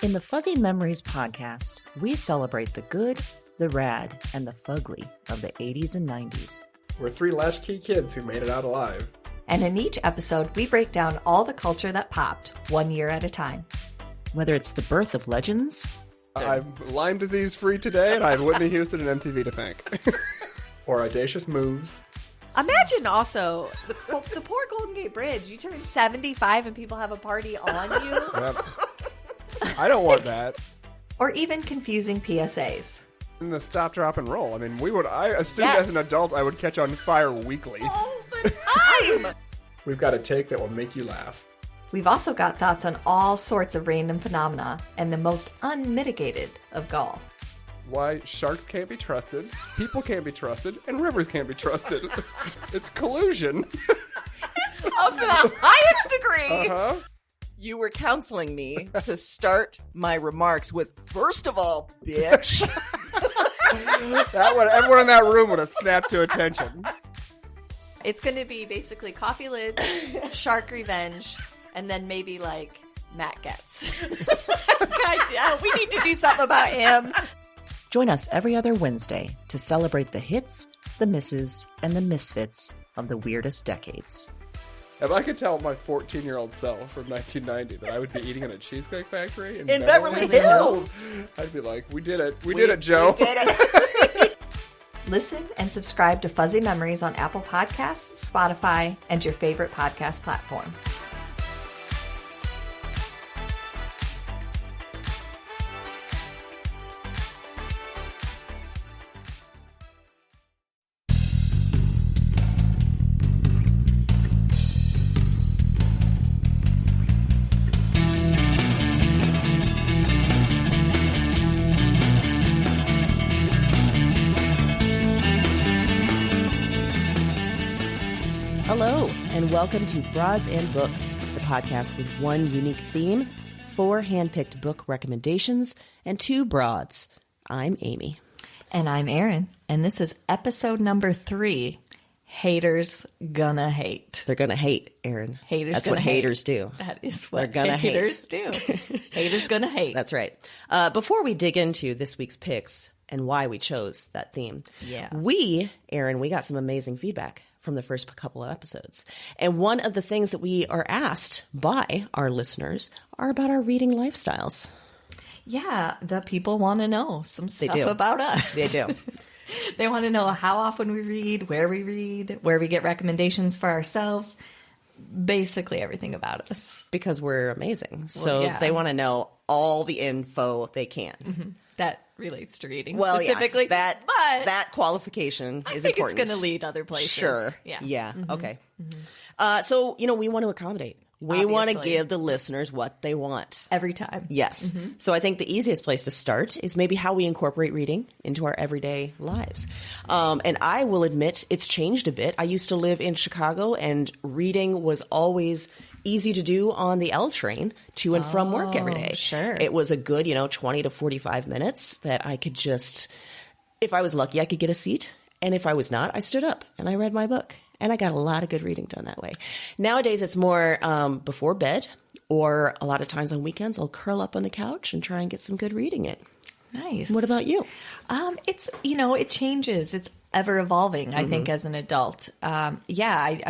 In the Fuzzy Memories podcast, we celebrate the good, the rad, and the fugly of the 80s and 90s. We're three latchkey kids who made it out alive. And in each episode, we break down all the culture that popped, 1 year at a time. Whether it's the birth of legends... I'm Lyme disease free today, and I have Whitney Houston and MTV to thank. Or audacious moves. Imagine also the poor Golden Gate Bridge. You turn 75 and people have a party on you. Yep. I don't want that. Or even confusing PSAs. And the stop, drop, and roll. I mean, I assumed as an adult I would catch on fire weekly. All the time! We've got a take that will make you laugh. We've also got thoughts on all sorts of random phenomena and the most unmitigated of gall. Why sharks can't be trusted, people can't be trusted, and rivers can't be trusted. It's collusion. It's of the highest degree. Uh-huh. You were counseling me to start my remarks with, first of all, bitch. Everyone in that room would have snapped to attention. It's going to be basically coffee lids, shark revenge, and then maybe like Matt Getz. God, we need to do something about him. Join us every other Wednesday to celebrate the hits, the misses, and the misfits of the weirdest decades. If I could tell my 14-year-old self from 1990 that I would be eating in a Cheesecake Factory in Beverly Hills, I'd be like, we did it. We did it, Joe. We did it. Listen and subscribe to Fuzzy Memories on Apple Podcasts, Spotify, and your favorite podcast platform. Hello, and welcome to Broads and Books, the podcast with one unique theme, 4 hand-picked book recommendations, and 2 broads. I'm Amy. And I'm Erin, and this is episode number 3, Haters Gonna Hate. They're gonna hate, Erin. That's what haters do. That is what They're gonna haters do. Haters gonna hate. That's right. Before we dig into this week's picks and why we chose that theme, Erin, we got some amazing feedback from the first couple of episodes. And one of the things that we are asked by our listeners are about our reading lifestyles. Yeah, the people want to know some stuff about us. They do. They want to know how often we read, where we get recommendations for ourselves, basically everything about us. Because we're amazing. So they want to know all the info they can. Mm-hmm. That relates to reading specifically. Yeah, that qualification is important. I think it's going to lead other places. Sure. Yeah. Mm-hmm. Okay. Mm-hmm. So, we want to accommodate. We want to give the listeners what they want. Every time. Yes. Mm-hmm. So I think the easiest place to start is maybe how we incorporate reading into our everyday lives. And I will admit it's changed a bit. I used to live in Chicago, and reading was always easy to do on the L train to and from work every day. Sure. It was a good, 20 to 45 minutes that I could just, if I was lucky, I could get a seat. And if I was not, I stood up and I read my book. And I got a lot of good reading done that way. Nowadays, it's more before bed, or a lot of times on weekends, I'll curl up on the couch and try and get some good reading in. Nice. What about you? It's, it changes. It's ever evolving, I think, as an adult. I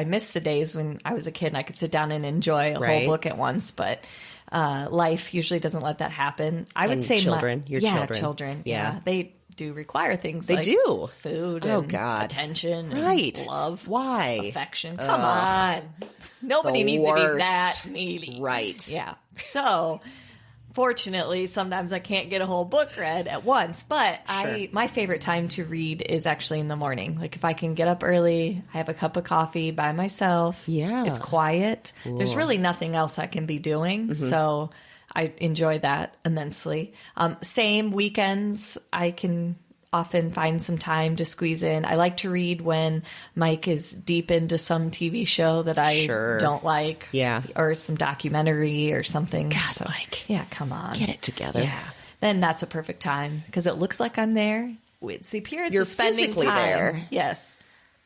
miss the days when I was a kid and I could sit down and enjoy a whole book at once, but life usually doesn't let that happen. I would say children. Children. Yeah. They do require things they like do. Food and attention and love. Why? Affection. Come on. Nobody needs to be that needy. Right. Yeah. So fortunately, sometimes I can't get a whole book read at once, but my favorite time to read is actually in the morning. Like if I can get up early, I have a cup of coffee by myself. Yeah. It's quiet. Ooh. There's really nothing else I can be doing. Mm-hmm. So I enjoy that immensely. Same weekends, I can often find some time to squeeze in. I like to read when Mike is deep into some TV show that I don't like. Yeah. Or some documentary or something. God, Mike. Yeah, come on. Get it together. Yeah. Then that's a perfect time because it looks like I'm there. It's the appearance You're of spending physically time. there. Yes.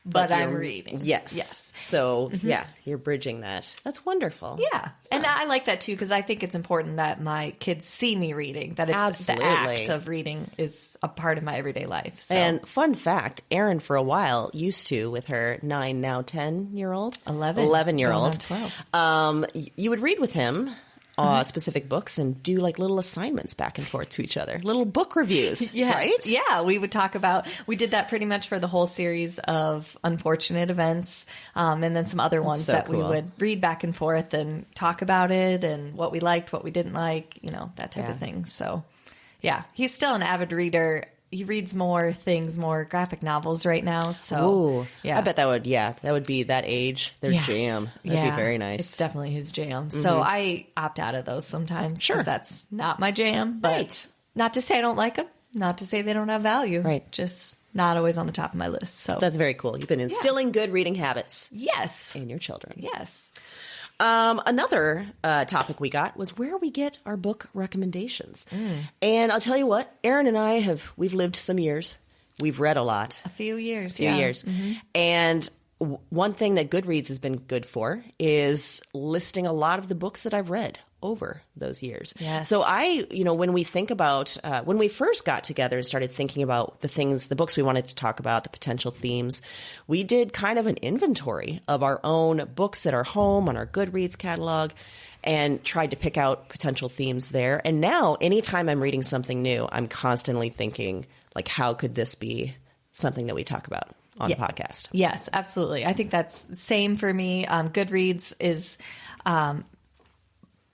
but I'm reading. Yes. So, yeah, you're bridging that. That's wonderful. Yeah. And I like that too, because I think it's important that my kids see me reading, that it's Absolutely. the act of reading is a part of my everyday life. So. And fun fact, Erin for a while used to, with her 9, now 10-year-old. 11-year-old. Going on 12. You would read with him specific books and do like little assignments back and forth to each other, little book reviews, Yes. right? Yeah, we would talk about, we did that pretty much for the whole series of unfortunate events, and then some other ones so that we cool. would read back and forth and talk about it and what we liked, what we didn't like, that type of thing. So, yeah, he's still an avid reader. He reads more graphic novels right now. So, Ooh, yeah. I bet that would be that age, their Yes. jam. That'd be very nice. It's definitely his jam. So I opt out of those sometimes. Sure. 'Cause that's not my jam. But Right. not to say I don't like them. Not to say they don't have value. Right. Just not always on the top of my list. So That's very cool. You've been instilling good reading habits yes. in your children. Yes. Another topic we got was where we get our book recommendations. And I'll tell you what, Erin and I we've lived some years. We've read a lot. A few years. Few years. And one thing that Goodreads has been good for is listing a lot of the books that I've read over those years. Yes. So when we think about, when we first got together and started thinking about the books we wanted to talk about, the potential themes, we did kind of an inventory of our own books at our home on our Goodreads catalog and tried to pick out potential themes there. And now anytime I'm reading something new, I'm constantly thinking, like, how could this be something that we talk about on the podcast? Yes, absolutely. I think that's the same for me. Goodreads is,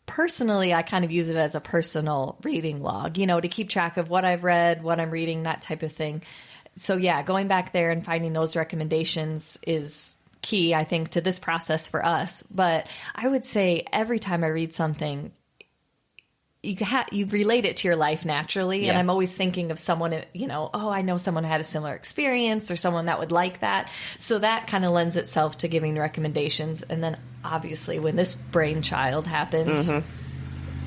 personally, I kind of use it as a personal reading log, to keep track of what I've read, what I'm reading, that type of thing. So yeah, going back there and finding those recommendations is key, I think, to this process for us. But I would say every time I read something, you relate it to your life naturally. Yeah. And I'm always thinking of someone, I know someone had a similar experience or someone that would like that. So that kind of lends itself to giving recommendations. And then obviously when this brainchild happened,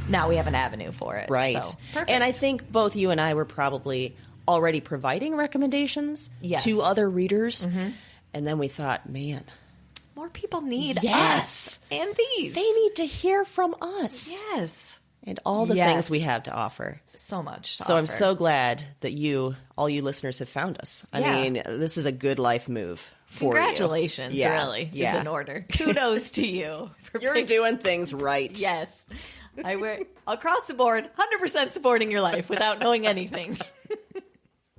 now we have an avenue for it. Right. So, perfect. And I think both you and I were probably already providing recommendations Yes. to other readers. And then we thought, man, more people need Yes. us and these. they need to hear from us Yes. and all the Yes. things we have to offer. So much. So I'm so glad that all you listeners have found us. I Yeah. mean, this is a good life move for you. Congratulations, Yeah. really, Yeah. is in order. Kudos to you. For You're doing things right. Yes. I wear across the board, 100% supporting your life without knowing anything.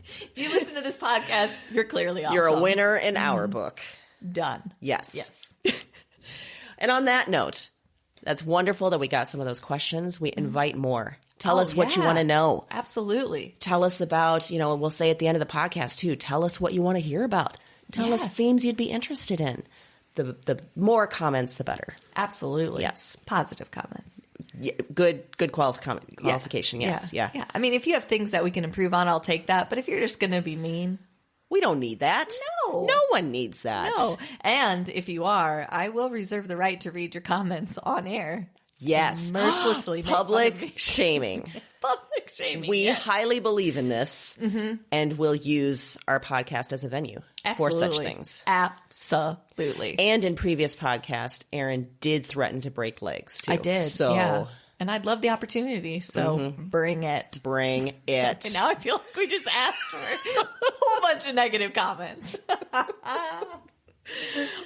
If you listen to this podcast, you're clearly awesome. You're a winner in our book. Done. Yes. Yes. And on that note, that's wonderful that we got some of those questions. We invite more. Tell us what you want to know. Absolutely. Tell us about, we'll say at the end of the podcast too, tell us what you want to hear about. Tell us Yes. themes you'd be interested in. The more comments, the better. Absolutely. Yes. Positive comments. Yeah, good qualification. Yes. Yeah. I mean, if you have things that we can improve on, I'll take that. But if you're just going to be mean, We don't need that. No. No one needs that. no. And if you are, I will reserve the right to read your comments on air. Yes. Mercilessly make fun of me. Public shaming. Public shaming. We yes. highly believe in this and will use our podcast as a venue for such Absolutely. things. Absolutely. And in previous podcast, Erin did threaten to break legs too. I did. So yeah. And I'd love the opportunity. So bring it. bring it. And now I feel like we just asked for a whole bunch of negative comments.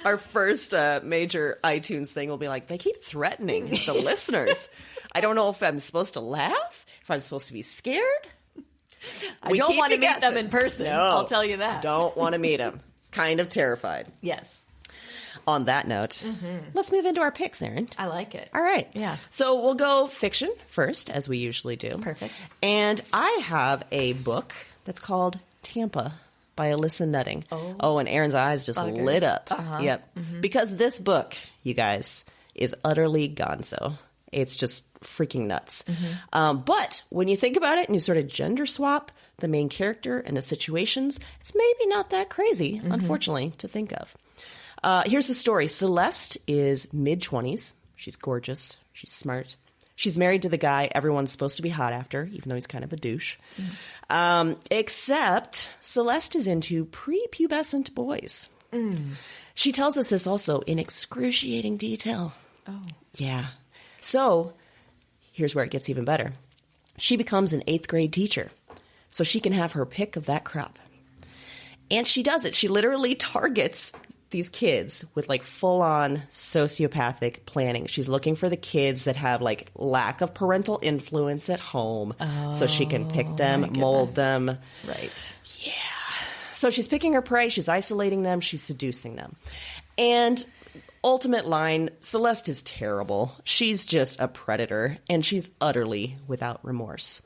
Our first major iTunes thing will be like, they keep threatening the listeners. I don't know if I'm supposed to laugh, if I'm supposed to be scared. I don't want to meet them in person. No, I'll tell you that. Don't want to meet them. Kind of terrified. Yes. On that note, let's move into our picks, Erin. I like it. All right. Yeah. So we'll go fiction first, as we usually do. Perfect. And I have a book that's called Tampa by Alyssa Nutting. Oh, and Erin's eyes just Buggers. lit up. Uh-huh. Yep. Because this book, you guys, is utterly gonzo. It's just freaking nuts. But when you think about it and you sort of gender swap the main character and the situations, it's maybe not that crazy, unfortunately, to think of. Here's the story. Celeste is mid-20s. She's gorgeous. She's smart. She's married to the guy everyone's supposed to be hot after, even though he's kind of a douche. Except Celeste is into prepubescent boys. She tells us this also in excruciating detail. Oh. Yeah. So here's where it gets even better. She becomes an 8th grade teacher so she can have her pick of that crop. And she does it. She literally targets these kids with like full-on sociopathic planning. She's looking for the kids that have like lack of parental influence at home so she can pick them, mold them. Right. Yeah. So she's picking her prey, she's isolating them, she's seducing them. And ultimate line, Celeste is terrible. She's just a predator, and she's utterly without remorse.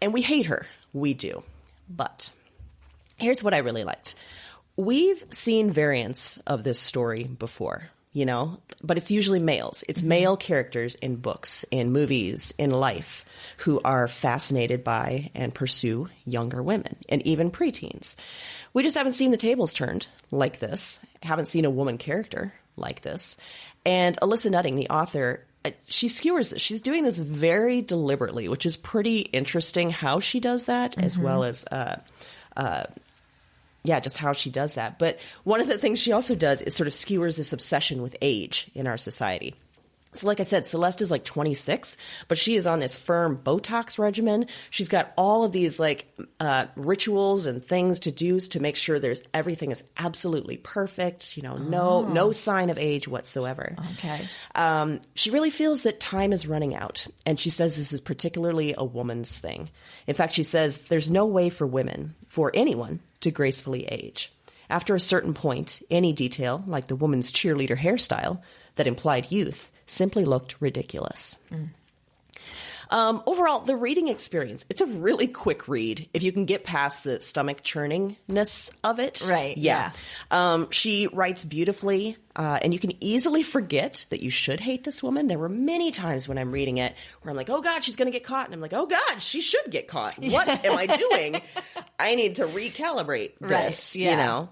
And we hate her. We do. But here's what I really liked. We've seen variants of this story before, you know, but it's usually males. It's male characters in books, in movies, in life, who are fascinated by and pursue younger women and even preteens. We just haven't seen the tables turned like this, haven't seen a woman character like this. And Alyssa Nutting, the author, she skewers this. She's doing this very deliberately, which is pretty interesting how she does that, as well as just how she does that. But one of the things she also does is sort of skewers this obsession with age in our society. So like I said, Celeste is like 26, but she is on this firm Botox regimen. She's got all of these like rituals and things to do to make sure everything is absolutely perfect. You know, no sign of age whatsoever. Okay. She really feels that time is running out, and she says this is particularly a woman's thing. In fact, she says there's no way for women, for anyone, to gracefully age. After a certain point, any detail, like the woman's cheerleader hairstyle that implied youth, simply looked ridiculous. Overall, the reading experience, it's a really quick read if you can get past the stomach churningness of it. Right. Yeah. She writes beautifully, and you can easily forget that you should hate this woman. There were many times when I'm reading it where I'm like, oh, God, she's going to get caught. And I'm like, oh, God, she should get caught. What am I doing? I need to recalibrate this, you know?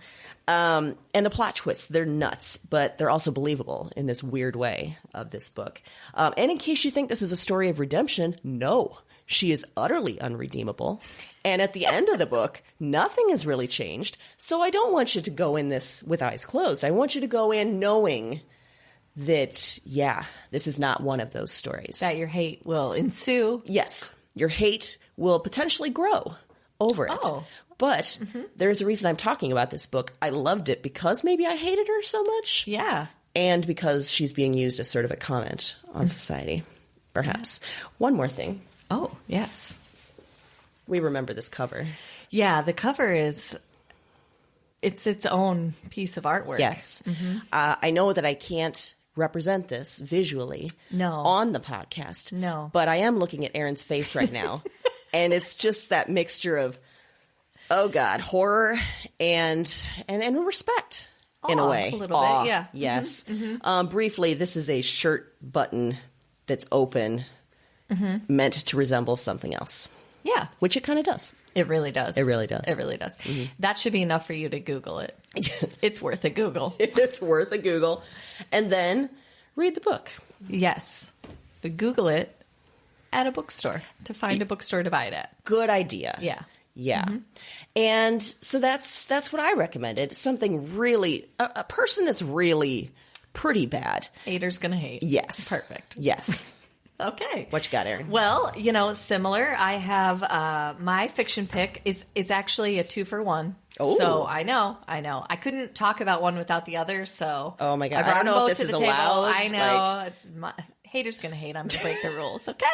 And the plot twists, they're nuts, but they're also believable in this weird way of this book. And in case you think this is a story of redemption, no, she is utterly unredeemable. And at the end of the book, nothing has really changed. So I don't want you to go in this with eyes closed. I want you to go in knowing that, yeah, this is not one of those stories. That your hate will ensue. Yes, your hate will potentially grow over it. Oh. But there's a reason I'm talking about this book. I loved it because maybe I hated her so much. Yeah. And because she's being used as sort of a comment on society, perhaps. One more thing. Oh, yes. We remember this cover. Yeah, the cover it's its own piece of artwork. Yes. I know that I can't represent this visually on the podcast. No. But I am looking at Erin's face right now. And it's just that mixture of, oh God, horror and respect in a way. A little bit, yeah. Yes. Briefly, this is a shirt button that's open, meant to resemble something else. Yeah. Which it kind of does. It really does. It really does. It really does. That should be enough for you to Google it. It's worth a Google. It's worth a Google. And then read the book. Yes. Google it at a bookstore to find a bookstore to buy it at. Good idea. Yeah. Yeah. And so that's what I recommended. Something really, a person that's really pretty bad. Hater's gonna hate. Yes. Perfect. Yes. Okay. What you got, Erin? Well, similar. I have my fiction pick it's actually a 2-for-1. Oh. So I know. I couldn't talk about one without the other. So oh my God, I brought I don't them know both if this to the is table. allowed. I know. It's hater's gonna hate. I'm gonna break the rules. Okay.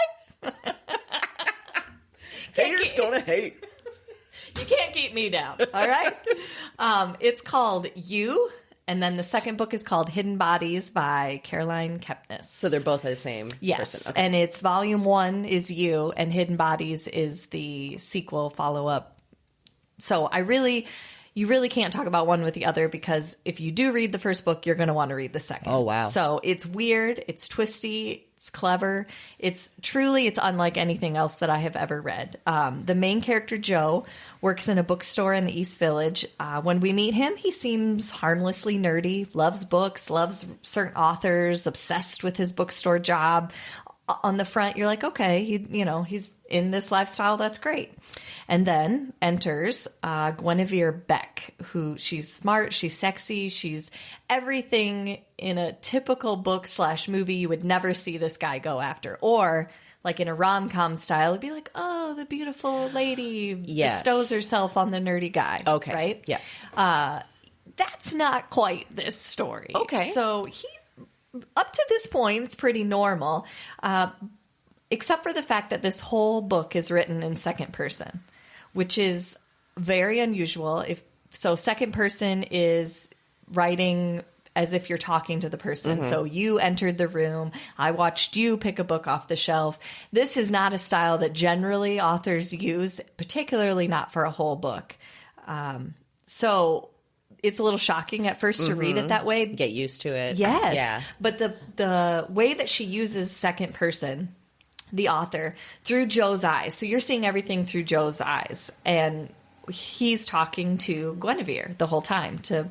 Haters gonna hate. You can't keep me down. All right. It's called You. And then the second book is called Hidden Bodies by Caroline Kepnes. So they're both by the same person. Okay. And it's volume 1 is You, and Hidden Bodies is the sequel follow-up. So you really can't talk about one with the other, because if you do read the first book, you're going to want to read the second. Oh, wow. So it's weird, it's twisty, it's clever. It's unlike anything else that I have ever read. The main character, Joe, works in a bookstore in the East Village. When we meet him, he seems harmlessly nerdy, loves books, loves certain authors, obsessed with his bookstore job. On the front, you're like, okay, he's in this lifestyle, that's great. And then enters Guinevere Beck, who she's smart, she's sexy, she's everything in a typical book / movie you would never see this guy go after. Or like in a rom-com style, it'd be like, oh, the beautiful lady bestows herself on the nerdy guy. Okay. Right? Yes. That's not quite this story. Okay. So he, up to this point, it's pretty normal, except for the fact that this whole book is written in second person, which is very unusual. Second person is writing as if you're talking to the person. So you entered the room. I watched you pick a book off the shelf. This is not a style that generally authors use, particularly not for a whole book. So it's a little shocking at first to read it that way. Get used to it. Yes. Yeah. But the way that she uses second person, the author, through Joe's eyes. So you're seeing everything through Joe's eyes. And he's talking to Guinevere the whole time, to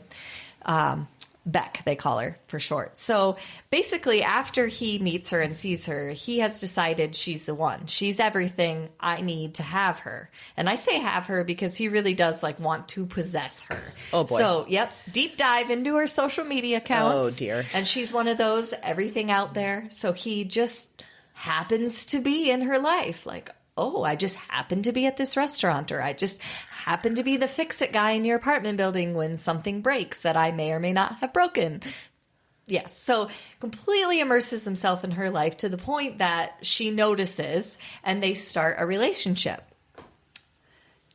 Beck, they call her for short. So basically, after he meets her and sees her, he has decided she's the one. She's everything. I need to have her. And I say have her because he really does want to possess her. Oh, boy. So, deep dive into her social media accounts. Oh, dear. And she's one of those, everything out there. So he just happens to be in her life. Oh, I just happen to be at this restaurant, or I just happen to be the fix-it guy in your apartment building when something breaks that I may or may not have broken. Yes, so completely immerses himself in her life to the point that she notices and they start a relationship.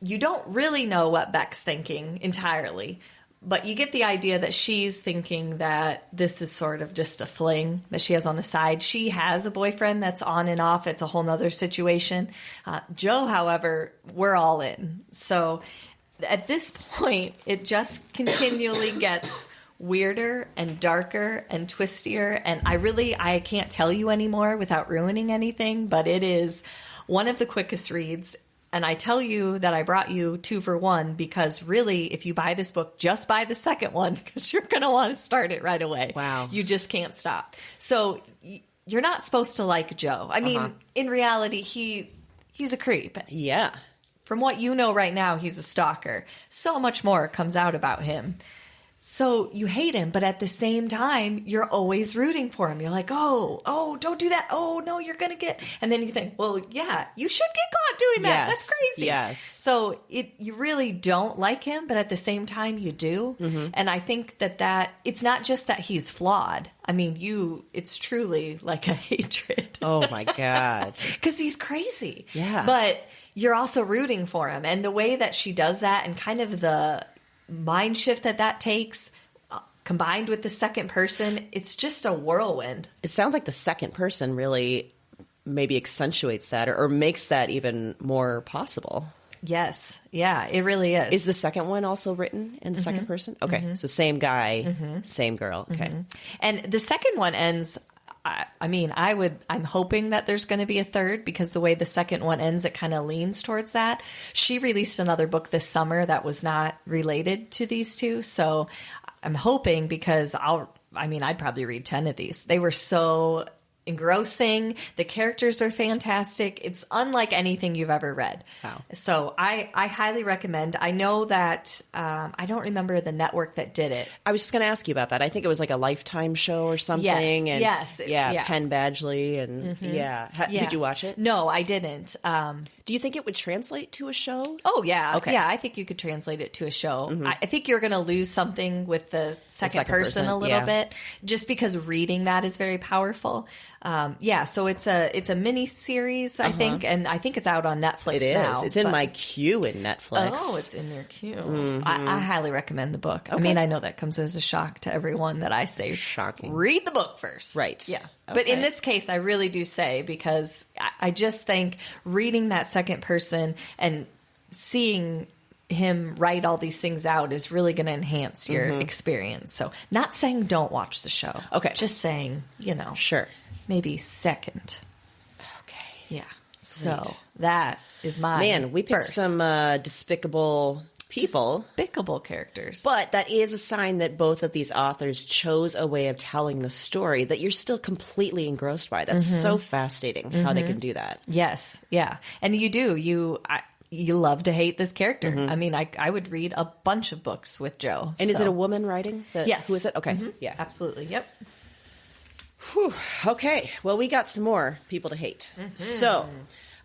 You don't really know what Beck's thinking entirely, but you get the idea that she's thinking that this is sort of just a fling that she has on the side. She has a boyfriend that's on and off. It's a whole nother situation. Joe, however, we're all in. So at this point, it just continually gets weirder and darker and twistier. And I can't tell you anymore without ruining anything, but it is one of the quickest reads. And I tell you that I brought you 2 for 1 because really, if you buy this book, just buy the second one because you're going to want to start it right away. Wow. You just can't stop. So you're not supposed to like Joe. I mean, in reality, he's a creep. Yeah. From what you know right now, he's a stalker. So much more comes out about him. So you hate him, but at the same time, you're always rooting for him. You're like, oh, don't do that. Oh, no, you're going to get... And then you think, well, yeah, you should get caught doing that. Yes, That's crazy. yes. So you really don't like him, but at the same time, you do. And I think that it's not just that he's flawed. I mean, it's truly like a hatred. Oh, my God. Because he's crazy. Yeah. But you're also rooting for him. And the way that she does that and kind of the mind shift that takes combined with the second person, it's just a whirlwind. It sounds like the second person really maybe accentuates that or makes that even more possible. Yes. Yeah, it really is. Is the second one also written in the second person? Okay. So same guy, same girl. Okay. And the second one ends, I'm hoping that there's going to be a third because the way the second one ends, it kind of leans towards that. She released another book this summer that was not related to these two. So I'm hoping because I'd probably read 10 of these. They were so engrossing. The characters are fantastic. It's unlike anything you've ever read. Wow. So I highly recommend. I know that I don't remember the network that did it. I was just going to ask you about that. I think it was like a Lifetime show or something. Yes. And Penn Badgley. And Did you watch it? No, I didn't. Do you think it would translate to a show? Oh, yeah. Okay. Yeah, I think you could translate it to a show. I think you're going to lose something with the second person a little bit, just because reading that is very powerful. So it's a mini series, I think, and I think it's out on Netflix now. It's in my queue in Netflix. Oh, it's in your queue. I highly recommend the book. Okay. I mean, I know that comes as a shock to everyone that I say, shocking. Read the book first. Right. Yeah. Okay. But in this case, I really do say, because I just think reading that second person and seeing him write all these things out is really going to enhance your experience. So not saying don't watch the show. Okay. Just saying, Sure. maybe second. Okay. Yeah. So that is my Man, we picked first. some despicable people. Despicable characters. But that is a sign that both of these authors chose a way of telling the story that you're still completely engrossed by. That's so fascinating how they can do that. Yes. Yeah. And you do. You love to hate this character. I mean, I would read a bunch of books with Jo. And is it a woman writing? Yes. Who is it? Okay. Yeah. Absolutely. Yep. Whew. Okay. Well, we got some more people to hate. So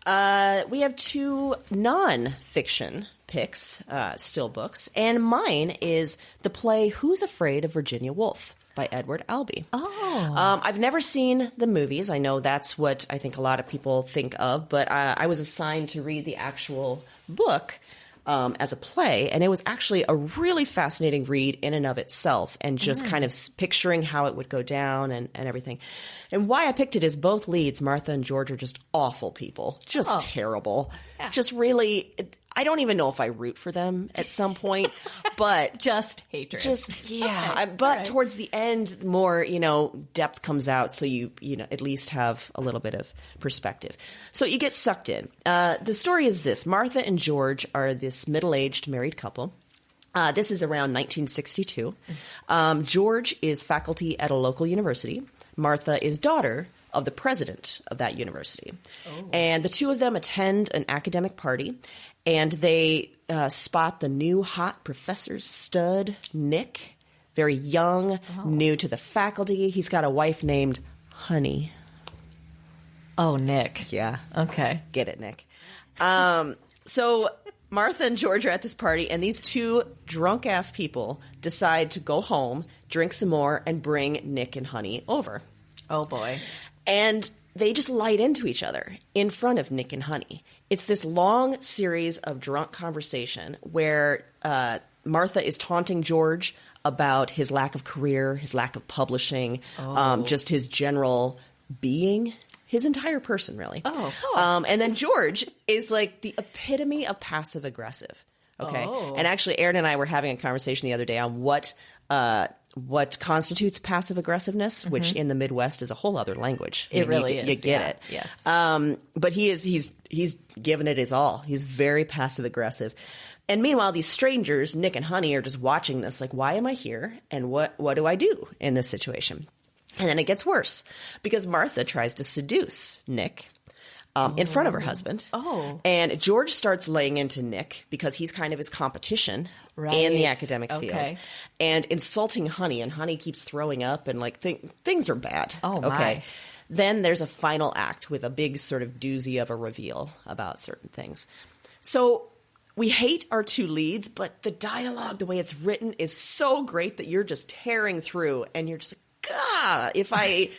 we have 2 non-fiction picks, still books. And mine is the play Who's Afraid of Virginia Woolf by Edward Albee. I've never seen the movies. I know that's what I think a lot of people think of, but I was assigned to read the actual book as a play, and it was actually a really fascinating read in and of itself, and just kind of picturing how it would go down and everything. And why I picked it is both leads, Martha and George, are just awful people. Just terrible. Yeah. Just really... I don't even know if I root for them at some point, but just hatred. Just yeah, but towards the end, more depth comes out, so you at least have a little bit of perspective. So you get sucked in. The story is this: Martha and George are this middle-aged married couple. This is around 1962. George is faculty at a local university. Martha is daughter of the president of that university. And the two of them attend an academic party, and they spot the new hot professor's stud, Nick, very young, new to the faculty. He's got a wife named Honey. Oh, Nick. Yeah. Okay. Get it, Nick. So Martha and George are at this party, and these 2 drunk-ass people decide to go home, drink some more, and bring Nick and Honey over. Oh, boy. And they just light into each other in front of Nick and Honey. It's this long series of drunk conversation where Martha is taunting George about his lack of career, his lack of publishing, just his general being, his entire person, really. And then George is like the epitome of passive aggressive. Okay. And actually, Erin and I were having a conversation the other day on what constitutes passive aggressiveness, which in the Midwest is a whole other language. It really is. You get it. Yes. But he's given it his all. He's very passive aggressive. And meanwhile, these strangers, Nick and Honey, are just watching this like, why am I here? And what do I do in this situation? And then it gets worse because Martha tries to seduce Nick in front of her husband. And George starts laying into Nick because he's kind of his competition in the academic field, and insulting Honey. And Honey keeps throwing up, and like things are bad. Okay. Then there's a final act with a big sort of doozy of a reveal about certain things. So we hate our 2 leads, but the dialogue, the way it's written, is so great that you're just tearing through, and you're just like, God, if I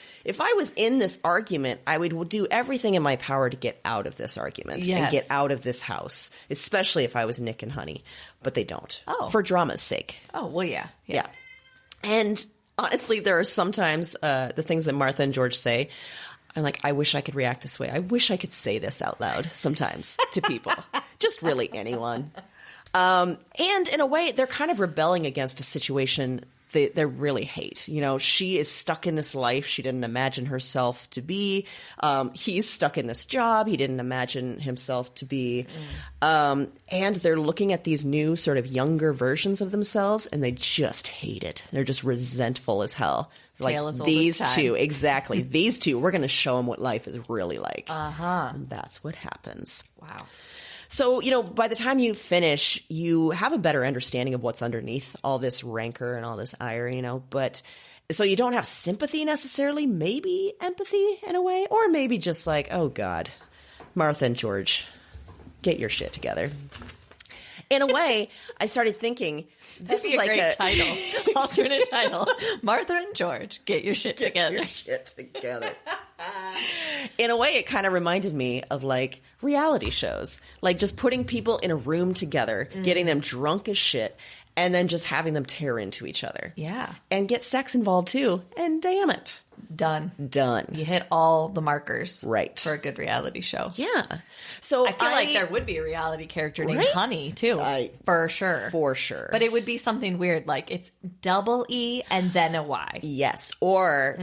was in this argument, I would do everything in my power to get out of this argument and get out of this house, especially if I was Nick and Honey. But they don't. For drama's sake. Oh, well, yeah. And honestly, there are sometimes the things that Martha and George say, I'm like, I wish I could react this way. I wish I could say this out loud sometimes to people. Just really anyone. And in a way, they're kind of rebelling against a situation they really hate. She is stuck in this life she didn't imagine herself to be. He's stuck in this job he didn't imagine himself to be. And they're looking at these new sort of younger versions of themselves, and they just hate it. They're just resentful as hell. Like, these 2, exactly. These 2, we're going to show them what life is really like. And that's what happens. Wow. So, by the time you finish, you have a better understanding of what's underneath all this rancor and all this ire, but so you don't have sympathy necessarily, maybe empathy in a way, or maybe just like, oh God, Martha and George, get your shit together. In a way, I started thinking, this is like a great title, alternate title. Martha and George, get your shit together. Your shit together. In a way, it kind of reminded me of like reality shows, like just putting people in a room together, getting them drunk as shit, and then just having them tear into each other. Yeah. And get sex involved too. And damn it. Done. You hit all the markers. Right. For a good reality show. Yeah. So I feel like there would be a reality character named Honey too. For sure. For sure. But it would be something weird, like it's double E and then a Y. Yes. Or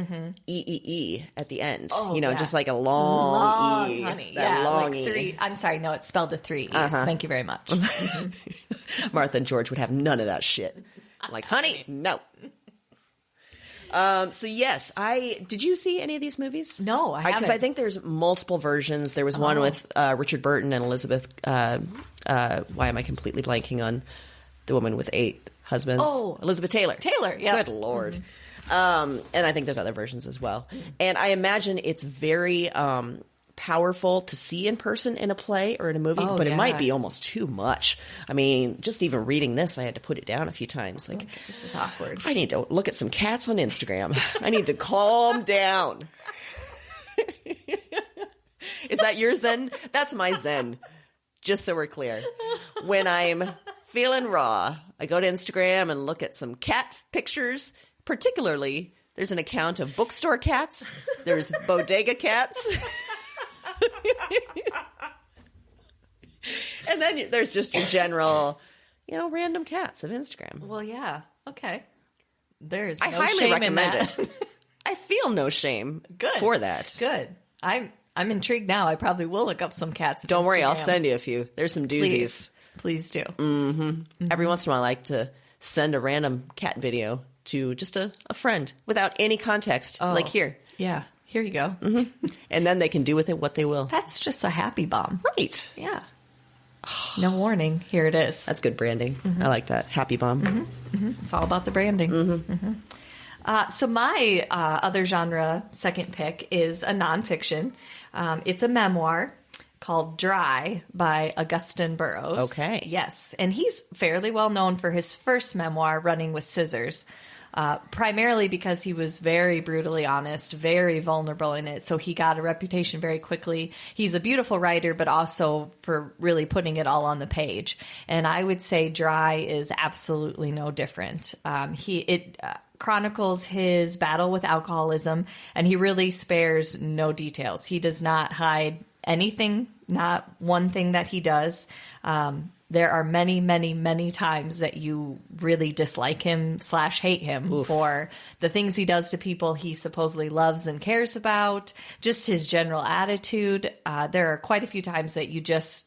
E at the end. Just like a long E. Honey. That long like E. 3. I'm sorry, no, it's spelled with 3 E's. Thank you very much. Martha and George would have none of that shit. I'm like, honey, no. So yes, did you see any of these movies? No, I haven't. Because I think there's multiple versions. There was one with Richard Burton and Elizabeth. Why am I completely blanking on the woman with 8 husbands? Oh, Elizabeth Taylor. Taylor, yeah. Good Lord. And I think there's other versions as well. And I imagine it's very powerful to see in person in a play or in a movie, but it might be almost too much. I mean, just even reading this, I had to put it down a few times. Like, this is awkward. I need to look at some cats on Instagram. I need to calm down. Is that your Zen? That's my Zen. Just so we're clear. When I'm feeling raw, I go to Instagram and look at some cat pictures. Particularly, there's an account of bookstore cats. There's bodega cats. And then there's just your general, random cats of Instagram. Well, yeah. Okay. There's I no highly shame recommend in that. it. I feel no shame Good. for that. Good. I'm intrigued now. I probably will look up some cats. Don't worry, I'll Instagram. send you a few. There's some doozies. Please do. Every once in a while, I like to send a random cat video to just a friend without any context. Like here. Yeah. Here you go. And then they can do with it what they will. That's just a happy bomb. Right. Yeah. No warning. Here it is. That's good branding. I like that. Happy bomb. It's all about the branding. So my other genre second pick is a nonfiction. It's a memoir called Dry by Augustin Burroughs. Okay. Yes. And he's fairly well known for his first memoir, Running with Scissors. Primarily because he was very brutally honest, very vulnerable in it. So he got a reputation very quickly. He's a beautiful writer, but also for really putting it all on the page. And I would say Dry is absolutely no different. It chronicles his battle with alcoholism, and he really spares no details. He does not hide anything, not one thing that he does. There are many, many, many times that you really dislike him / hate him for the things he does to people he supposedly loves and cares about, just his general attitude. There are quite a few times that you just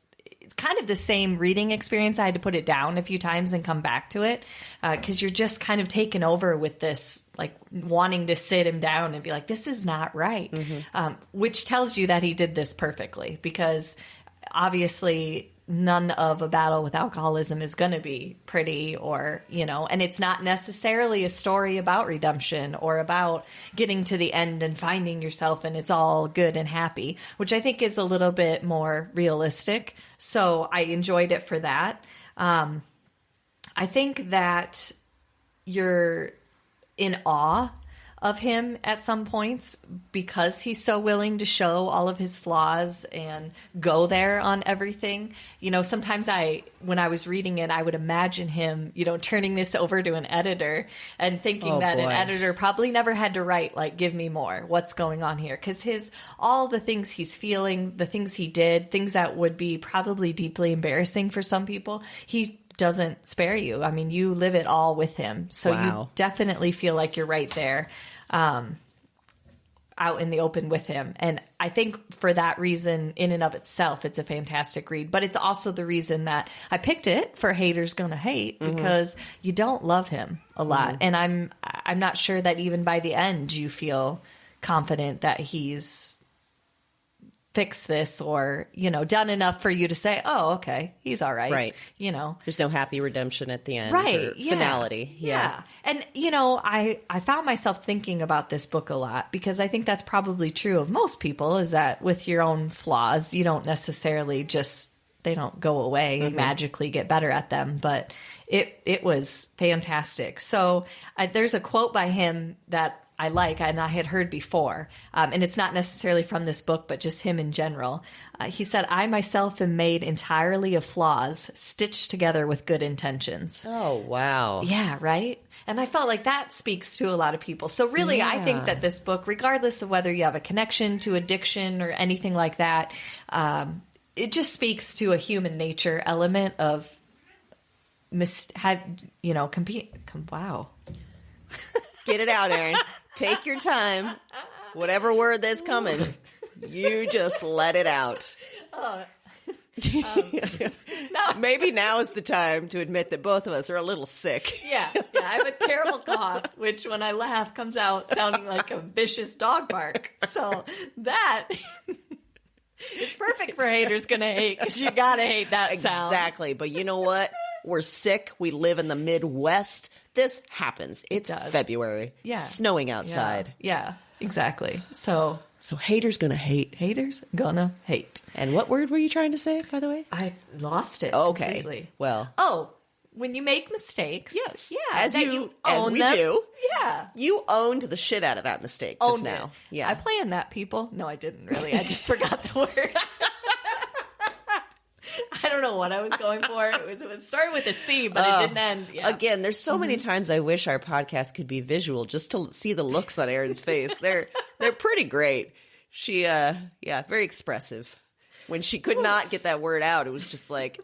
kind of the same reading experience. I had to put it down a few times and come back to it because you're just kind of taken over with this, like wanting to sit him down and be like, this is not right, which tells you that he did this perfectly because obviously none of a battle with alcoholism is going to be pretty or, and it's not necessarily a story about redemption or about getting to the end and finding yourself and it's all good and happy, which I think is a little bit more realistic. So I enjoyed it for that. I think that you're in awe of him at some points because he's so willing to show all of his flaws and go there on everything. Sometimes when I was reading it, I would imagine him, turning this over to an editor and thinking an editor probably never had to write, like, give me more. What's going on here? Because all the things he's feeling, the things he did, things that would be probably deeply embarrassing for some people, he doesn't spare you. I mean, you live it all with him. So you definitely feel like you're right there. Out in the open with him. And I think for that reason, in and of itself, it's a fantastic read. But it's also the reason that I picked it for Haters Gonna Hate because you don't love him a lot. And I'm not sure that even by the end you feel confident that he's fixed this or, done enough for you to say, oh, okay, he's all right. Right. There's no happy redemption at the end. Right. Or finality. Yeah. And, I found myself thinking about this book a lot because I think that's probably true of most people is that with your own flaws, you don't necessarily they don't go away, you magically get better at them. But it was fantastic. So there's a quote by him that I like and I had heard before. And it's not necessarily from this book, but just him in general. He said, I myself am made entirely of flaws stitched together with good intentions. Oh, wow. Yeah, right? And I felt like that speaks to a lot of people. So really, I think that this book, regardless of whether you have a connection to addiction or anything like that, it just speaks to a human nature element of, wow. Get it out, Erin. Take your time. Whatever word that's coming, you just let it out. Maybe now is the time to admit that both of us are a little sick. Yeah, I have a terrible cough, which when I laugh comes out sounding like a vicious dog bark. So that it's perfect for haters gonna hate, because you gotta hate that sound. Exactly. But you know what? We're sick. We live in the Midwest. This happens. It's February. Yeah. Snowing outside. Yeah, exactly. So haters gonna hate. haters gonna hate. And what word were you trying to say, by the way? I lost it Okay. completely. Well. Oh, when you make mistakes. Yes. Yeah. As that you own as we them. do. Yeah. You owned the shit out of that mistake just Owned now. it. Yeah. I planned that, people. No, I didn't really. I just forgot the word. I don't know what I was going for. It was started with a C, but it didn't end. Yeah. Again, there's so many times I wish our podcast could be visual just to see the looks on Erin's face. They're pretty great. She, very expressive. When she could not get that word out, it was just like,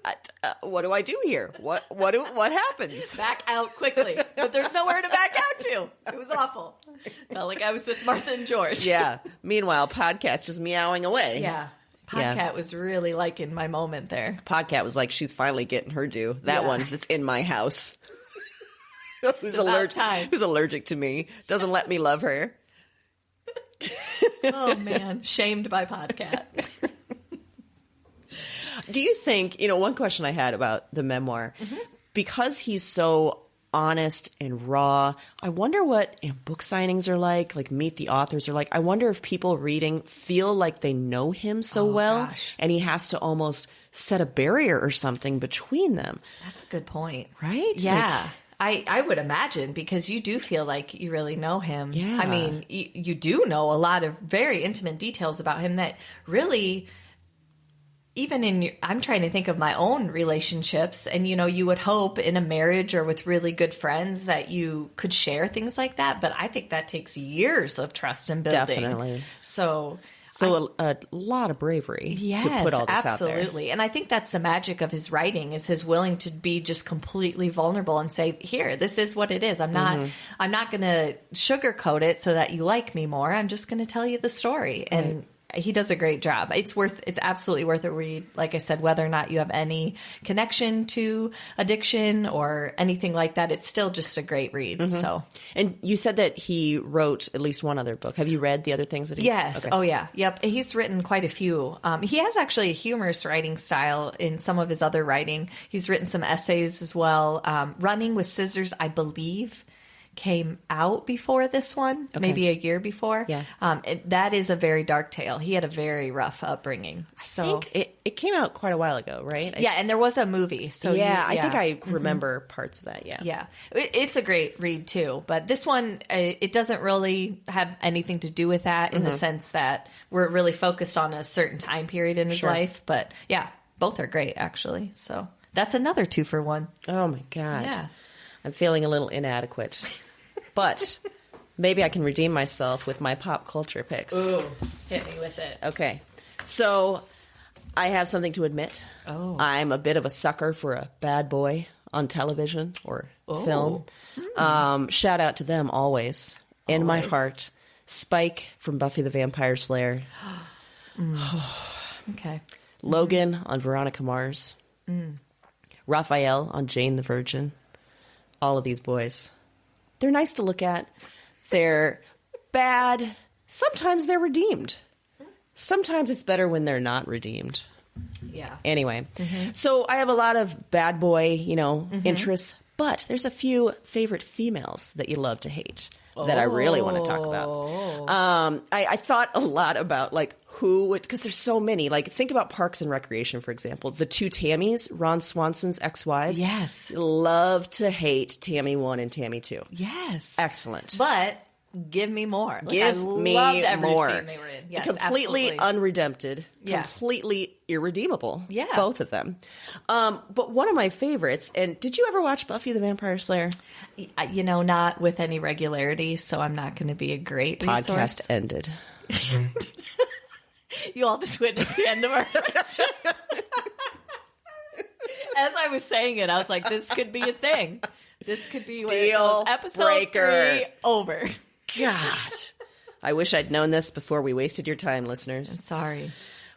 what do I do here? What happens? Back out quickly. But there's nowhere to back out to. It was awful. Felt like I was with Martha and George. Yeah. Meanwhile, Podcat just meowing away. Yeah. Podcat was really liking my moment there. Podcat was like, she's finally getting her due. That one that's in my house. Who's allergic to me. Doesn't let me love her. Oh, man. Shamed by Podcat. Do you think, one question I had about the memoir, because he's so honest and raw, I wonder what book signings are like meet the authors are like. I wonder if people reading feel like they know him so well, gosh. and he has to almost set a barrier or something between them. That's a good point. Right? Yeah. I would imagine, because you do feel like you really know him. Yeah. I mean, you do know a lot of very intimate details about him that really... Even I'm trying to think of my own relationships, and you would hope in a marriage or with really good friends that you could share things like that. But I think that takes years of trust and building. Definitely. So a lot of bravery to put all this out there. Absolutely. And I think that's the magic of his writing, is his willing to be just completely vulnerable and say, here, this is what it is. I'm not going to sugarcoat it so that you like me more. I'm just going to tell you the story. And he does a great job. It's absolutely worth a read. Like I said, whether or not you have any connection to addiction or anything like that, it's still just a great read. So, and you said that he wrote at least one other book. Have you read the other things that he's... Yes. Okay. Oh, yeah. Yep. He's written quite a few. He has actually a humorous writing style in some of his other writing. He's written some essays as well. Running with Scissors, I believe, came out before this one, maybe a year before. Yeah. That is a very dark tale. He had a very rough upbringing. So I think it came out quite a while ago, right? Yeah, and there was a movie. So I think I remember parts of that, yeah. Yeah. It's a great read, too. But this one, it doesn't really have anything to do with that in the sense that we're really focused on a certain time period in his life. But, yeah, both are great, actually. So that's another 2-for-1. Oh, my God. Yeah. I'm feeling a little inadequate. But maybe I can redeem myself with my pop culture picks. Ooh, hit me with it. Okay. So I have something to admit. Oh. I'm a bit of a sucker for a bad boy on television or film. Shout out to them always. In my heart. Spike from Buffy the Vampire Slayer. Okay. Logan on Veronica Mars. Raphael on Jane the Virgin. All of these boys. They're nice to look at. They're bad. Sometimes they're redeemed. Sometimes it's better when they're not redeemed. Yeah. Anyway, so I have a lot of bad boy, interests, but there's a few favorite females that you love to hate that I really want to talk about. I thought a lot about who would, because there's so many. Think about Parks and Recreation, for example. The two Tammys, Ron Swanson's ex-wives. Yes. Love to hate Tammy 1 and Tammy 2. Yes. Excellent. But give me more. Give me loved every more. scene they were in. Yes, completely absolutely. unredempted. Yeah. Completely irredeemable. Yeah. Both of them. But one of my favorites, and did you ever watch Buffy the Vampire Slayer? Not with any regularity, so I'm not going to be a great resource. Podcast ended. You all just witnessed the end of our friendship. As I was saying it, I was like, this could be a thing. This could be where it goes. Episode breaker. 3 over. God. I wish I'd known this before we wasted your time, listeners. I'm sorry.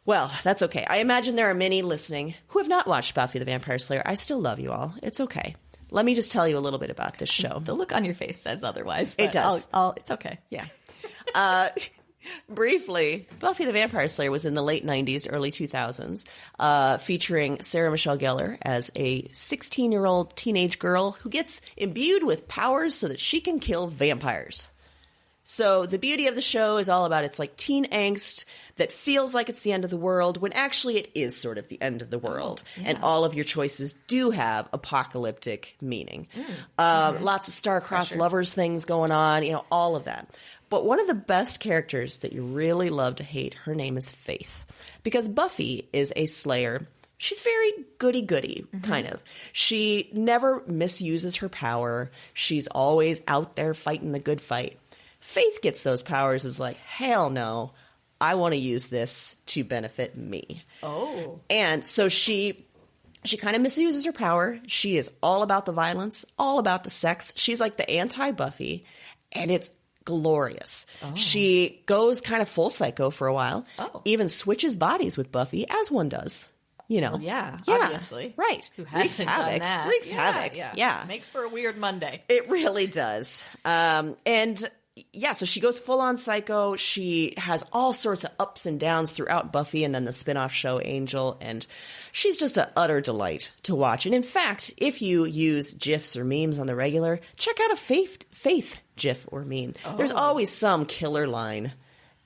Well, that's okay. I imagine there are many listening who have not watched Buffy the Vampire Slayer. I still love you all. It's okay. Let me just tell you a little bit about this show. The look on your face says otherwise. It does. It's okay. Yeah. Briefly, Buffy the Vampire Slayer was in the late 90s, early 2000s, featuring Sarah Michelle Gellar as a 16-year-old teenage girl who gets imbued with powers so that she can kill vampires. So the beauty of the show is all about it's like teen angst that feels like it's the end of the world when actually it is sort of the end of the world. Yeah. And all of your choices do have apocalyptic meaning. Lots of star-crossed lovers things going on, all of that. But one of the best characters that you really love to hate, her name is Faith. Because Buffy is a slayer. She's very goody-goody, kind of. She never misuses her power. She's always out there fighting the good fight. Faith gets those powers as like, hell no, I want to use this to benefit me. Oh. And so she kind of misuses her power. She is all about the violence, all about the sex. She's like the anti-Buffy, and it's glorious. Oh. She goes kind of full psycho for a while, even switches bodies with Buffy, as one does. Well, yeah, obviously. Right. Who hasn't done that? Wreaks havoc. Yeah. Makes for a weird Monday. It really does. And yeah, so she goes full on psycho. She has all sorts of ups and downs throughout Buffy and then the spinoff show Angel. And she's just an utter delight to watch. And in fact, if you use GIFs or memes on the regular, check out a Faith GIF or meme. There's always some killer line.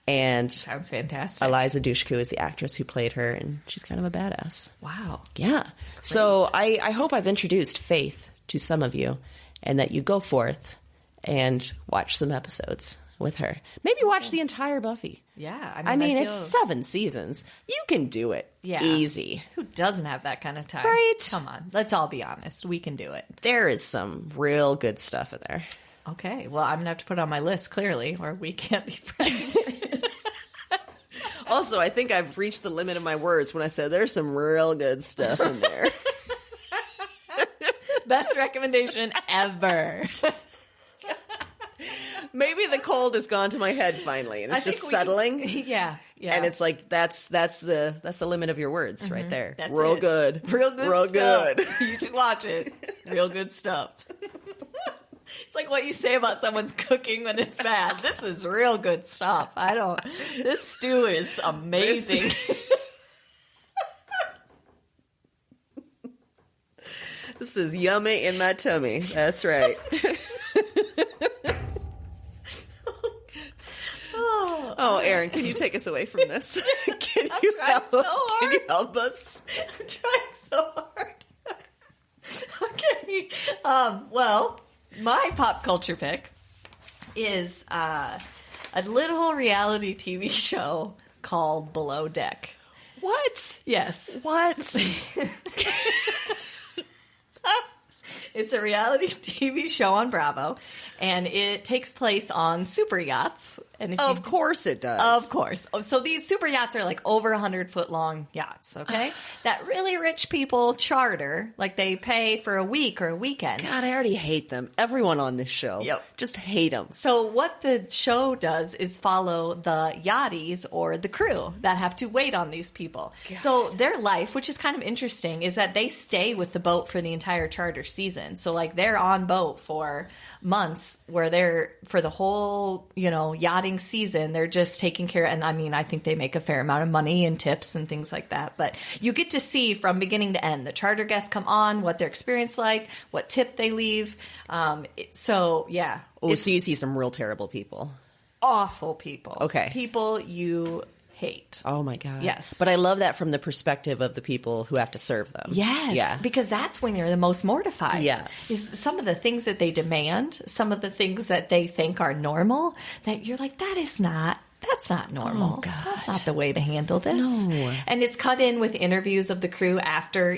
And sounds fantastic. Eliza Dushku is the actress who played her, and she's kind of a badass. Wow. Yeah. Great. So I hope I've introduced Faith to some of you and that you go forth and watch some episodes with her. Maybe watch the entire Buffy. Yeah. I mean it's 7 seasons. You can do it. Yeah. Easy. Who doesn't have that kind of time? Right. Come on. Let's all be honest. We can do it. There is some real good stuff in there. Okay. Well, I'm going to have to put it on my list, clearly, or we can't be friends. Also, I think I've reached the limit of my words when I said there's some real good stuff in there. Best recommendation ever. Maybe the cold has gone to my head finally, and it's just settling. Yeah. And it's like that's the limit of your words right there. That's real it. good, Real good real stuff. good. You should watch it. Real good stuff. It's like what you say about someone's cooking when it's bad. This is real good stuff. This stew is amazing. This is yummy in my tummy. That's right. Oh, Erin, can you take us away from this? Can you help us? I'm trying so hard. Okay. Well, my pop culture pick is a little reality TV show called Below Deck. What? Yes. What? It's a reality TV show on Bravo, and it takes place on super yachts. And of course it does. Of course. So these super yachts are like over 100-foot long yachts, okay? That really rich people charter, like they pay for a week or a weekend. God, I already hate them. Everyone on this show. Yep. Just hate them. So what the show does is follow the yachties or the crew that have to wait on these people. God. So their life, which is kind of interesting, is that they stay with the boat for the entire charter season. So like they're on boat for months where they're for the whole, yachting season, they're just taking care. And I mean, I think they make a fair amount of money and tips and things like that. But you get to see from beginning to end, the charter guests come on, what their experience like, what tip they leave. So yeah. Oh, so you see some real terrible people. Awful people. Okay. People you hate. Oh my God. Yes. But I love that from the perspective of the people who have to serve them. Yes. Yeah. Because that's when you're the most mortified. Yes. Is some of the things that they demand, some of the things that they think are normal, that you're like, that's not normal. Oh, God. That's not the way to handle this. No. And it's cut in with interviews of the crew after,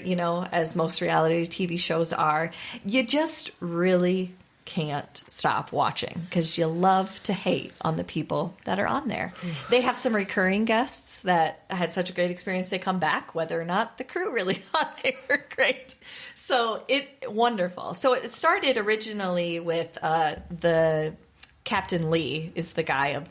as most reality TV shows are. You just really can't stop watching because you love to hate on the people that are on there. They have some recurring guests that had such a great experience. They come back, whether or not the crew really thought they were great. So wonderful. So it started originally with the Captain Lee is the guy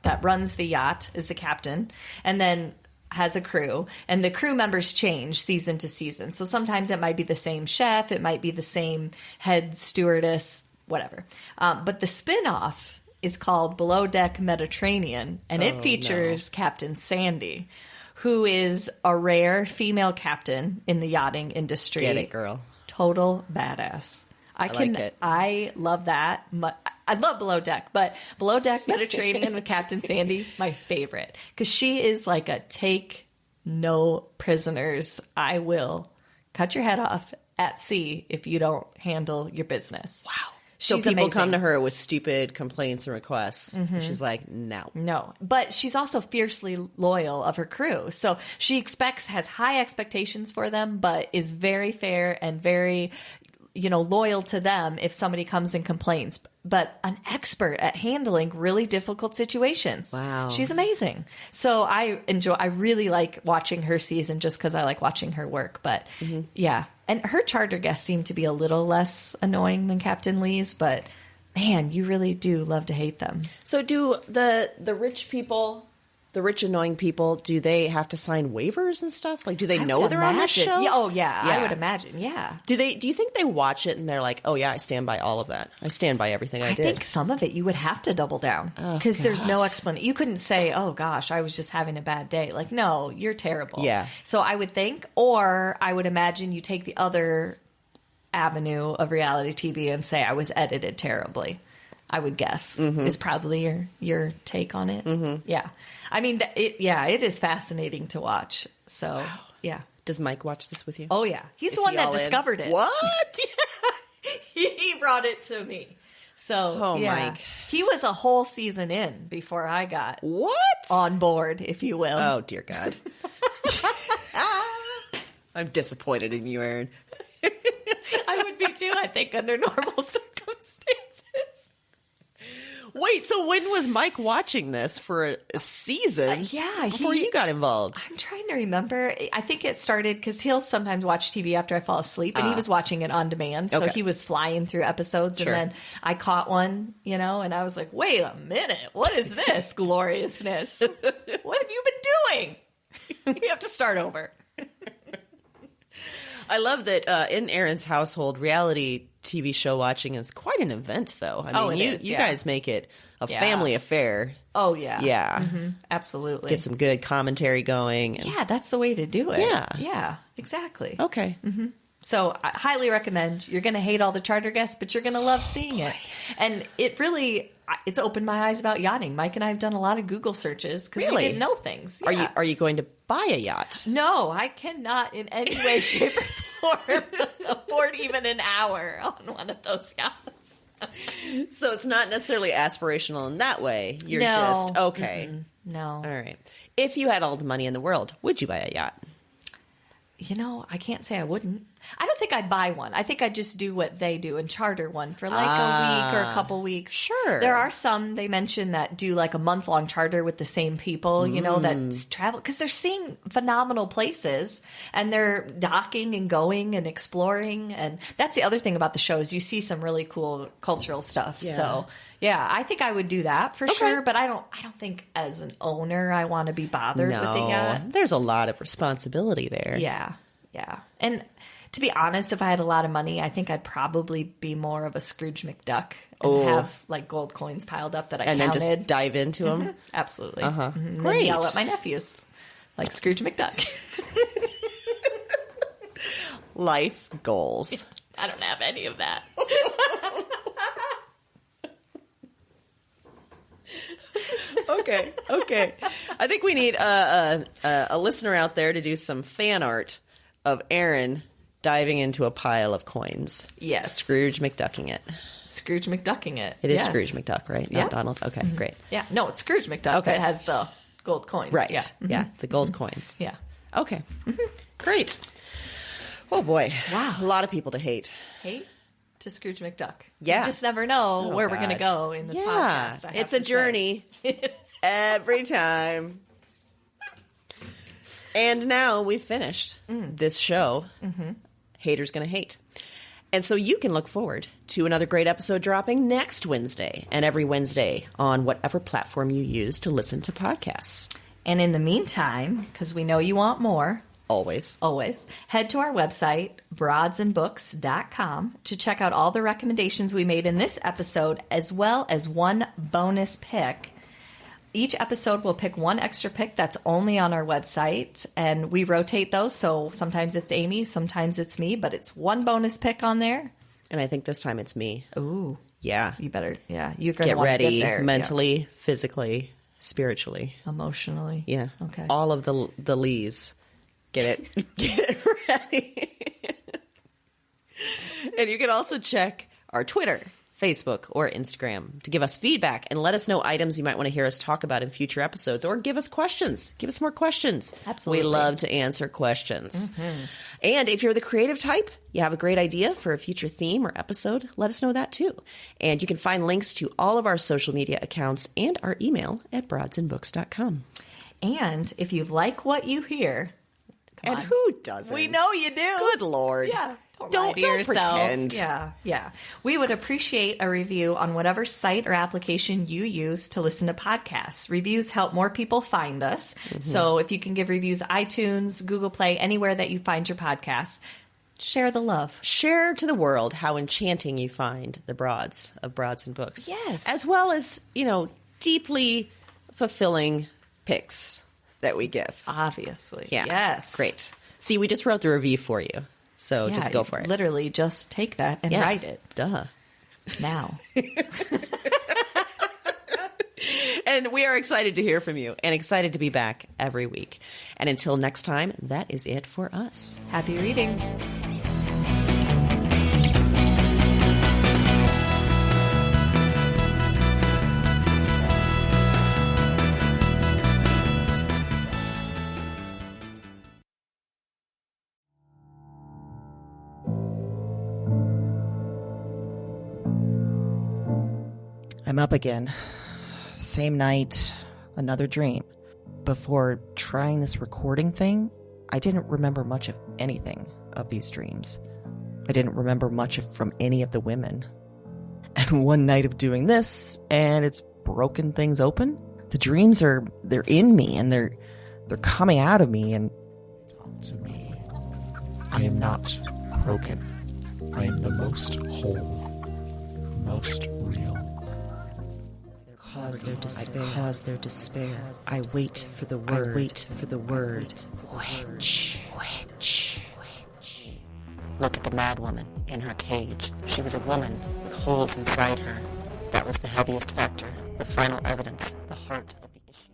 that runs the yacht is the captain. And then has a crew, and the crew members change season to season. So sometimes it might be the same chef, it might be the same head stewardess, whatever. But the spinoff is called Below Deck Mediterranean, and it features Captain Sandy, who is a rare female captain in the yachting industry. Get it, girl. Total badass. like it. I love that. I love Below Deck, but Below Deck Mediterranean with Captain Sandy, my favorite. Because she is like a take no prisoners. I will cut your head off at sea if you don't handle your business. Wow. So She's people amazing. come to her with stupid complaints and requests. And she's like, no. No, but she's also fiercely loyal of her crew. So she has high expectations for them, but is very fair and very, loyal to them if somebody comes and complains. But an expert at handling really difficult situations. Wow. She's amazing. So I really like watching her season just because I like watching her work. But yeah. And her charter guests seem to be a little less annoying than Captain Lee's, but man, you really do love to hate them. So do the rich people, the rich annoying people, do they have to sign waivers and stuff? Like, do they know they're on this show? Yeah, yeah, I would imagine. Yeah. Do you think they watch it and they're like, oh yeah, I stand by all of that. I stand by everything I did. I think some of it you would have to double down because there's no explanation. You couldn't say, oh gosh, I was just having a bad day. Like, no, you're terrible. Yeah. So I would think, or I would imagine you take the other avenue of reality TV and say I was edited terribly. I would guess is probably your take on it. Yeah. I mean, it is fascinating to watch. So, yeah. Does Mike watch this with you? Oh, yeah. He's Is the one he that all in? discovered it. What? He brought it to me. So, Mike. He was a whole season in before I got What? on board, if you will. Oh, dear God. I'm disappointed in you, Erin. I would be too, I think, under normal circumstances. Wait, so when was Mike watching this for a season? Yeah, before you got involved. I'm trying to remember. I think it started because he'll sometimes watch TV after I fall asleep, and he was watching it on demand. So he was flying through episodes, Sure. and then I caught one, and I was like, wait a minute, what is this gloriousness? What have you been doing? We have to start over. I love that in Erin's household, reality TV show watching is quite an event, though. I mean, you guys make it a family affair. Oh, yeah. Yeah. Absolutely. Get some good commentary going. And... Yeah, that's the way to do it. Yeah. Yeah, exactly. Okay. So I highly recommend. You're going to hate all the charter guests, but you're going to love seeing it. And it's opened my eyes about yachting. Mike and I have done a lot of Google searches because we didn't know things. Yeah. Are you going to buy a yacht? No, I cannot in any way, shape, or form afford even an hour on one of those yachts. So it's not necessarily aspirational in that way. You're No. just, okay. No. All right. If you had all the money in the world, would you buy a yacht? I can't say I wouldn't. I don't think I'd buy one. I think I'd just do what they do and charter one for like a week or a couple weeks. Sure. There are some they mention that do like a month-long charter with the same people, that travel because they're seeing phenomenal places and they're docking and going and exploring. And that's the other thing about the show is you see some really cool cultural stuff. Yeah. So yeah, I think I would do that for sure. But I don't think as an owner I want to be bothered with the yacht. There's a lot of responsibility there. Yeah. Yeah. And to be honest, if I had a lot of money, I think I'd probably be more of a Scrooge McDuck and have like gold coins piled up that I And counted. then just dive into them. Absolutely. And Great. then yell at my nephews like Scrooge McDuck. Life goals. I don't have any of that. Okay. I think we need a listener out there to do some fan art of Erin diving into a pile of coins. Yes. Scrooge McDucking it. Scrooge McDucking it. It is Yes. Scrooge McDuck, right? Yeah. Not Donald. Okay, great. Yeah. No, it's Scrooge McDuck Okay. that has the gold coins. Right. Yeah. Yeah, the gold coins. Yeah. Okay. Great. Oh, boy. Wow. A lot of people to hate. Hate to Scrooge McDuck. Yeah. You just never know where we're going to God. go in this Yeah. podcast. I have It's a to say. journey every time. And now we've finished this show. Haters Gonna Hate. And so you can look forward to another great episode dropping next Wednesday and every Wednesday on whatever platform you use to listen to podcasts. And in the meantime, because we know you want more, Always. head to our website, broadsandbooks.com, to check out all the recommendations we made in this episode, as well as one bonus pick. Each episode will pick one extra pick that's only on our website, and we rotate those. So sometimes it's Amy, sometimes it's me, but it's one bonus pick on there. And I think this time it's me. Ooh. Yeah. You better, you're going to Get want to ready get there. mentally, physically, spiritually. Emotionally. Yeah. Okay. All of the Lees. Get it ready. And you can also check our Twitter, Facebook, or Instagram to give us feedback and let us know items you might want to hear us talk about in future episodes, or give us questions. Give us more questions. Absolutely. We love to answer questions. And if you're the creative type, you have a great idea for a future theme or episode, let us know that too. And you can find links to all of our social media accounts and our email at broadsandbooks.com. And if you like what you hear, And who doesn't? we know you do. Good Lord. Yeah. Don't Don't pretend. Yeah. We would appreciate a review on whatever site or application you use to listen to podcasts. Reviews help more people find us. So if you can give reviews, iTunes, Google Play, anywhere that you find your podcasts, share the love. Share to the world how enchanting you find the broads of Broads and Books. Yes. As well as, deeply fulfilling picks that we give. Obviously. Yeah. Yes. Great. See, we just wrote the review for you. So Yeah, just go for it. Literally just take that and Yeah. write it Duh. now. And we are excited to hear from you and excited to be back every week. And until next time, that is it for us. Happy reading. I'm up again. Same night, another dream. Before trying this recording thing, I didn't remember much of anything of these dreams. I didn't remember much from any of the women. And one night of doing this, and it's broken things open. The dreams they're in me, and they're coming out of me, and To me, I am not broken. I am the most whole, most real. cause their despair. I wait for the word. Witch. Look at the mad woman in her cage. She was a woman with holes inside her. That was the heaviest factor, the final evidence, the heart of the issue.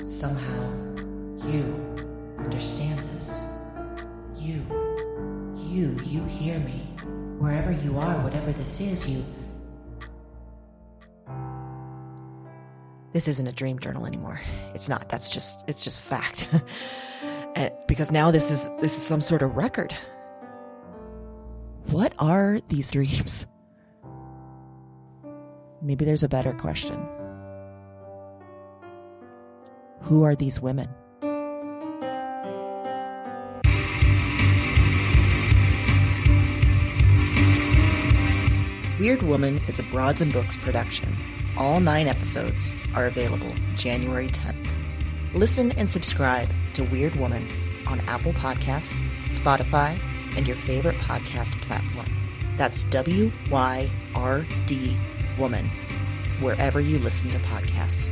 Somehow, you understand this. You hear me. Wherever you are, whatever this is, you... This isn't a dream journal anymore. It's not. It's just fact. Because now this is some sort of record. What are these dreams? Maybe there's a better question. Who are these women? Weird Woman is a Broads and Books production. All 9 episodes are available January 10th. Listen and subscribe to Weird Woman on Apple Podcasts, Spotify, and your favorite podcast platform. That's WYRD Woman, wherever you listen to podcasts.